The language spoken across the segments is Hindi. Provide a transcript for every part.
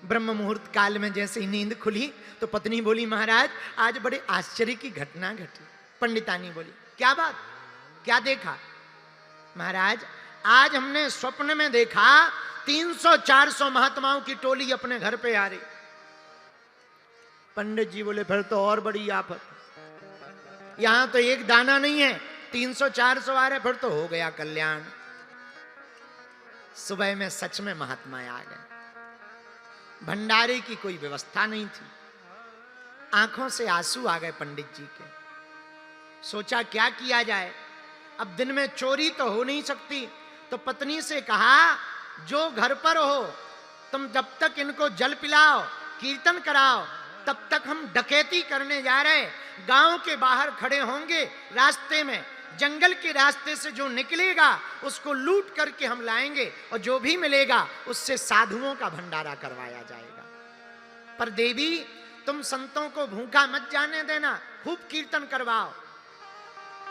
ब्रह्म मुहूर्त काल में जैसे ही नींद खुली तो पत्नी बोली, महाराज आज बड़े आश्चर्य की घटना घटी। पंडितानी बोली, क्या बात, क्या देखा? महाराज आज हमने स्वप्न में देखा 300-400 महात्माओं की टोली अपने घर पे आ रही। पंडित जी बोले, फिर तो और बड़ी आफत, यहां तो एक दाना नहीं है, 300-400 आ रहे, फिर तो हो गया कल्याण। सुबह में सच में महात्मा आ गए। भंडारे की कोई व्यवस्था नहीं थी। आंखों से आंसू आ गए पंडित जी के। सोचा क्या किया जाए, अब दिन में चोरी तो हो नहीं सकती, तो पत्नी से कहा, जो घर पर हो तुम जब तक इनको जल पिलाओ, कीर्तन कराओ, तब तक हम डकैती करने जा रहे। गांव के बाहर खड़े होंगे, रास्ते में जंगल के रास्ते से जो निकलेगा उसको लूट करके हम लाएंगे, और जो भी मिलेगा उससे साधुओं का भंडारा करवाया जाएगा। पर देवी तुम संतों को भूखा मत जाने देना, खूब कीर्तन करवाओ।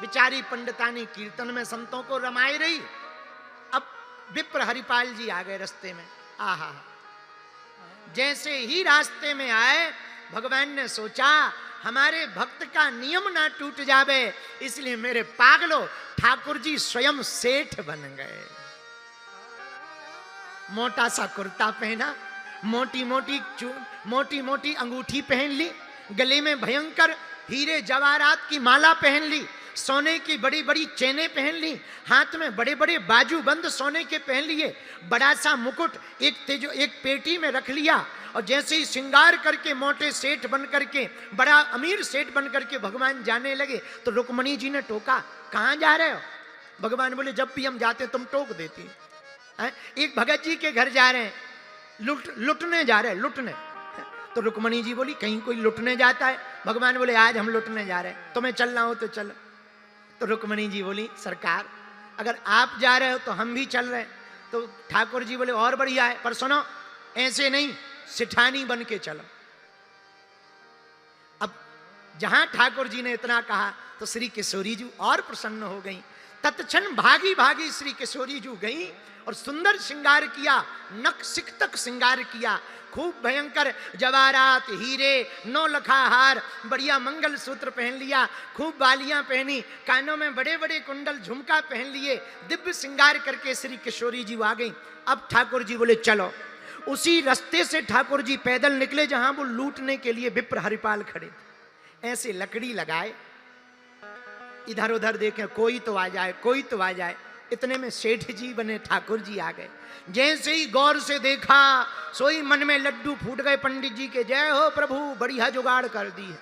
बिचारी पंडितानी कीर्तन में संतों को रमाई रही। अब विप्र हरिपाल जी आ गए रास्ते में। आहा, जैसे ही रास्ते में आए भगवान ने सोचा हमारे भक्त का नियम ना टूट जावे, इसलिए मेरे पागलों ठाकुर जी स्वयं सेठ बन गए। मोटा सा कुर्ता पहना, मोटी मोटी अंगूठी पहन ली, गले में भयंकर हीरे जवाहरात की माला पहन ली, सोने की बड़ी बड़ी चेनें पहन ली, हाथ में बड़े बड़े बाजूबंद सोने के पहन लिए, बड़ा सा मुकुट एक पेटी में रख लिया, और जैसे ही श्रृंगार करके मोटे सेठ बन करके, बड़ा अमीर सेठ बन करके भगवान जाने लगे तो रुक्मणी जी ने टोका, कहां जा रहे हो? भगवान बोले, जब भी हम जाते तुम टोक देती है। एक भगत जी के घर जा रहे हैं, लुटने जा रहे हैं, लुटने। तो रुक्मणी जी बोली, कहीं कोई लुटने जाता है? भगवान बोले, आज हम लुटने जा रहे हैं, तुम्हें चलना हो तो चलो। तो रुक्मणी जी बोली, सरकार अगर आप जा रहे हो तो हम भी चल रहे हैं। तो ठाकुर जी बोले, और बढ़िया है, पर सुनो ऐसे नहीं, सिठानी बन के चलो। अब जहां ठाकुर जी ने इतना कहा तो श्री किशोरी जी और प्रसन्न हो गई। तत्क्षण भागी भागी श्री किशोरी जी गई और सुंदर श्रृंगार किया, नख सिख तक श्रृंगार किया, खूब भयंकर जवाहरात, हीरे, 9 लखा हार, बढ़िया मंगल सूत्र पहन लिया, खूब बालियां पहनी, कानों में बड़े बड़े कुंडल झुमका पहन लिए, दिव्य श्रृंगार करके श्री किशोरी जी आ गई। अब ठाकुर जी बोले, चलो। उसी रास्ते से ठाकुर जी पैदल निकले जहां वो लूटने के लिए विप्र हरिपाल खड़े थे। ऐसे लकड़ी लगाए, इधर उधर देखें कोई तो आ जाए, कोई तो आ जाए। इतने में सेठ जी बने ठाकुर जी आ गए। जैसे ही गौर से देखा, सोई मन में लड्डू फूट गए पंडित जी के। जय हो प्रभु, बढ़िया जुगाड़ कर दी है,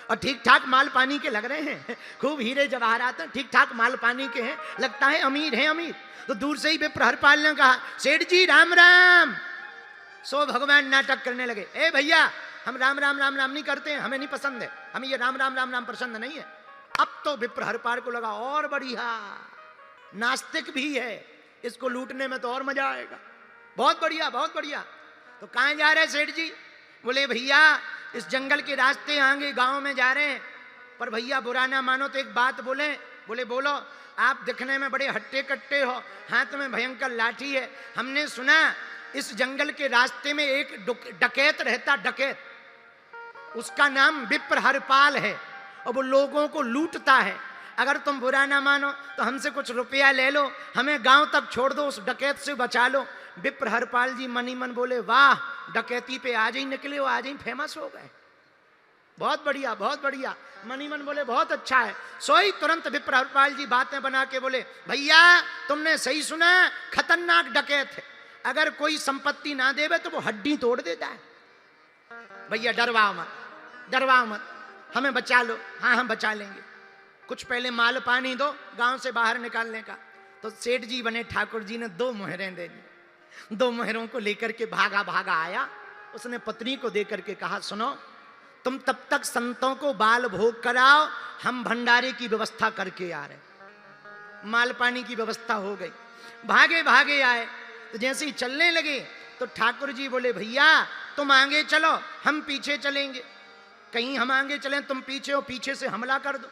और ठीक ठाक माल पानी के लग रहे हैं, खूब हीरे जवाहरात ठीक ठाक माल पानी के हैं, लगता है अमीर है अमीर। तो दूर से ही विप्र हरिपाल ने कहा, सेठ जी राम राम। सो भगवान नाटक करने लगे, ए भैया हम राम राम राम राम नहीं करते हैं, हमें नहीं पसंद है, हमें ये राम राम राम राम पसंद नहीं है। अब तो विप्र हरिपाल को लगा और बढ़िया, नास्तिक भी है, इसको लूटने में तो और मजा आएगा, बहुत बढ़िया बहुत बढ़िया। तो कहां जा रहे सेठ जी? बोले भैया इस जंगल के रास्ते आगे गांव में जा रहे हैं, पर भैया बुरा ना मानो तो एक बात बोले। बोले बोलो। आप दिखने में बड़े हट्टे कट्टे हो, हाथ में भयंकर लाठी है, हमने सुना इस जंगल के रास्ते में एक डकैत रहता, डकैत, उसका नाम विप्र हरिपाल है, और वो लोगों को लूटता है। अगर तुम बुरा ना मानो तो हमसे कुछ रुपया ले लो, हमें गांव तक छोड़ दो, उस डकैत से बचा लो। विप्र हरिपाल जी मनी मन बोले, वाह डकैती पे आज ही निकले हो, आज ही फेमस हो गए, बहुत बढ़िया बहुत बढ़िया। मनी मन बोले बहुत अच्छा है। सोई तुरंत विप्र हरिपाल जी बातें बना के बोले, भैया तुमने सही सुना, खतरनाक डकैत है, अगर कोई संपत्ति ना देवे तो वो हड्डी तोड़ देता है। भैया डरवाओ मत, डरवाओ मत, हमें बचा लो। हाँ हम बचा लेंगे, कुछ पहले माल पानी दो गांव से बाहर निकालने का। तो सेठ जी बने ठाकुर जी ने 2 मोहरें दे दी। 2 मोहरों को लेकर के भागा भागा आया, उसने पत्नी को देकर के कहा, सुनो तुम तब तक संतों को बाल भोग कराओ, हम भंडारे की व्यवस्था करके आ रहे। माल पानी की व्यवस्था हो गई, भागे भागे आए। तो जैसे ही चलने लगे तो ठाकुर जी बोले, भैया तुम आगे चलो हम पीछे चलेंगे। कहीं हम आगे चलें तुम पीछे हो, पीछे से हमला कर दो।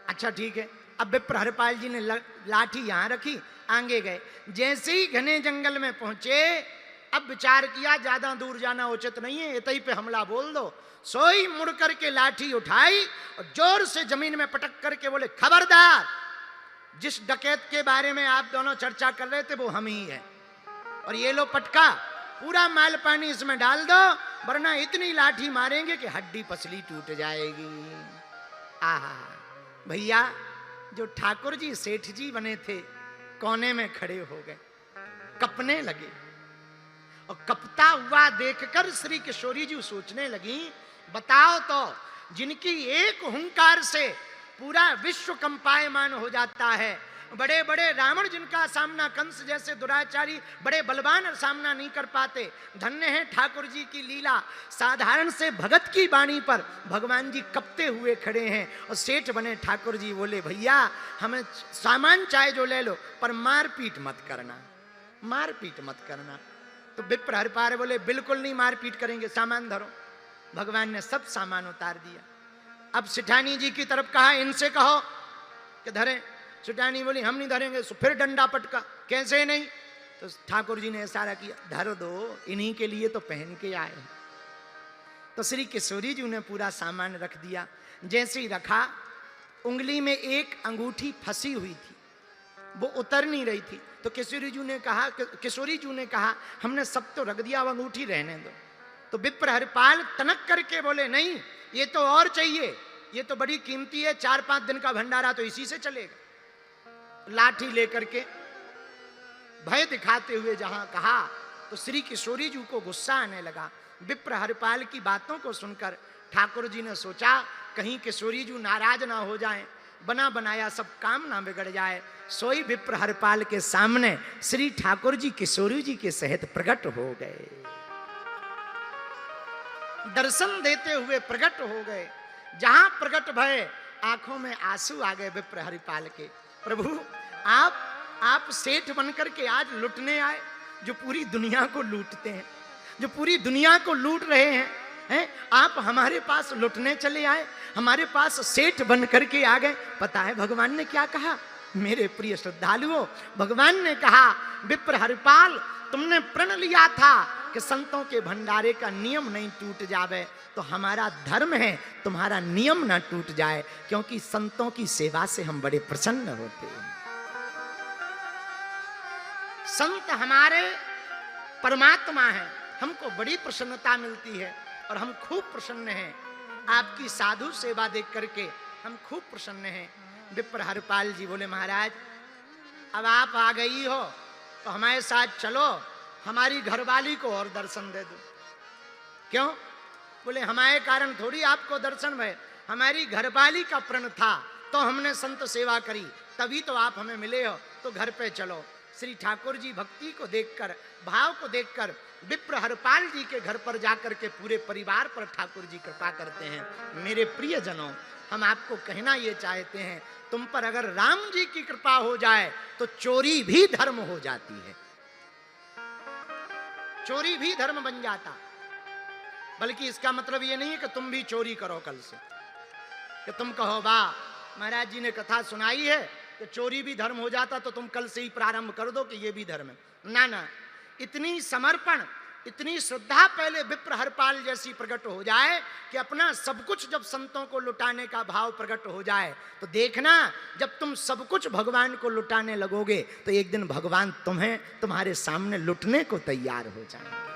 अच्छा ठीक है। अब विप्र हरिपाल जी ने लाठी यहां रखी, आगे गए। जैसे ही घने जंगल में पहुंचे, अब विचार किया ज्यादा दूर जाना उचित नहीं है, इतई पे हमला बोल दो। सोई मुड़ करके लाठी उठाई और जोर से जमीन में पटक करके बोले, खबरदार, जिस डकैत के बारे में आप दोनों चर्चा कर रहे थे वो हम ही है, और ये लो पटका, पूरा माल पानी इसमें डाल दो, वरना इतनी लाठी मारेंगे कि हड्डी पसली टूट जाएगी। आहा भैया, जो ठाकुर जी सेठ जी बने थे कोने में खड़े हो गए, कपने लगे, और कपता हुआ देखकर श्री किशोरी जी सोचने लगी, बताओ तो, जिनकी एक हुंकार से पूरा विश्व कंपायमान हो जाता है, बड़े बड़े रावण जिनका सामना, कंस जैसे दुराचारी बड़े बलवान सामना नहीं कर पाते, धन्य है ठाकुर जी की लीला। साधारण से भगत की वाणी पर भगवान जी कपते हुए खड़े हैं, और सेठ बने ठाकुर जी बोले, भैया हमें सामान चाहे जो ले लो, पर मारपीट मत करना, मारपीट मत करना। तो विप्र हरिपाल बोले, बिल्कुल नहीं मारपीट करेंगे, सामान धरो। भगवान ने सब सामान उतार दिया। अब सिठानी जी की तरफ कहा, इनसे कहो कि धरे। सिठानी बोली, हम नहीं धरेंगे। तो फिर डंडा पटका, कैसे नहीं? तो ठाकुर जी ने इशारा किया, धर दो, इन्हीं के लिए तो पहन के आए। तो श्री किशोरी जी ने पूरा सामान रख दिया। जैसे ही रखा, उंगली में एक अंगूठी फंसी हुई थी, वो उतर नहीं रही थी। तो किशोरी जी ने कहा, हमने सब तो रख दिया, अब अंगूठी रहने दो। तो विप्र हरिपाल तनक करके बोले, नहीं, ये तो और चाहिए, ये तो बड़ी कीमती है, 4-5 दिन का भंडारा तो इसी से चलेगा। लाठी लेकर के भय दिखाते हुए जहां कहा, तो श्री किशोरी जी को गुस्सा आने लगा। विप्र हरिपाल की बातों को सुनकर ठाकुर जी ने सोचा, कहीं किशोरी जी नाराज ना हो जाएं, बना बनाया सब काम ना बिगड़ जाए। सोई विप्र हरिपाल के सामने श्री ठाकुर जी किशोरी जी के सहित प्रकट हो गए, दर्शन देते हुए प्रकट हो गए। जहां प्रकट भय, आंखों में आंसू आ गए विप्र हरिपाल के। प्रभु, आप सेठ बनकर के आज लुटने आए, जो पूरी दुनिया को लूटते हैं, जो पूरी दुनिया को लूट रहे हैं, आप हमारे पास लुटने चले आए, हमारे पास सेठ बनकर के आ गए। पता है भगवान ने क्या कहा? मेरे प्रिय श्रद्धालुओं, भगवान ने कहा, विप्र हरिपाल, तुमने प्रण लिया था कि संतों के भंडारे का नियम नहीं टूट जावे, तो हमारा धर्म है तुम्हारा नियम ना टूट जाए, क्योंकि संतों की सेवा से हम बड़े प्रसन्न होते हैं। संत हमारे परमात्मा हैं, हमको बड़ी प्रसन्नता मिलती है, और हम खूब प्रसन्न हैं। आपकी साधु सेवा देख करके हम खूब प्रसन्न हैं। विप्र हरिपाल जी बोले, महाराज, अब आप आ गई हो तो हमारे साथ चलो, हमारी घरवाली को और दर्शन दे दो। क्यों? बोले, हमारे कारण थोड़ी आपको दर्शन भय, हमारी घरवाली का प्रण था तो हमने संत सेवा करी, तभी तो आप हमें मिले हो, तो घर पे चलो। श्री ठाकुर जी भक्ति को देखकर, भाव को देखकर विप्र हरिपाल जी के घर पर जाकर के पूरे परिवार पर ठाकुर जी कृपा करते हैं। मेरे प्रियजनों, हम आपको कहना ये चाहते हैं, तुम पर अगर राम जी की कृपा हो जाए तो चोरी भी धर्म हो जाती है, चोरी भी धर्म बन जाता। बल्कि इसका मतलब ये नहीं है कि तुम भी चोरी करो कल से, कि तुम कहो, वाह, महाराज जी ने कथा सुनाई है कि चोरी भी धर्म हो जाता, तो तुम कल से ही प्रारंभ कर दो कि ये भी धर्म है। ना ना, इतनी समर्पण, इतनी श्रद्धा पहले विप्र हरिपाल जैसी प्रकट हो जाए कि अपना सब कुछ जब संतों को लुटाने का भाव प्रकट हो जाए, तो देखना, जब तुम सब कुछ भगवान को लुटाने लगोगे तो एक दिन भगवान तुम्हें तुम्हारे सामने लुटने को तैयार हो जाएंगे।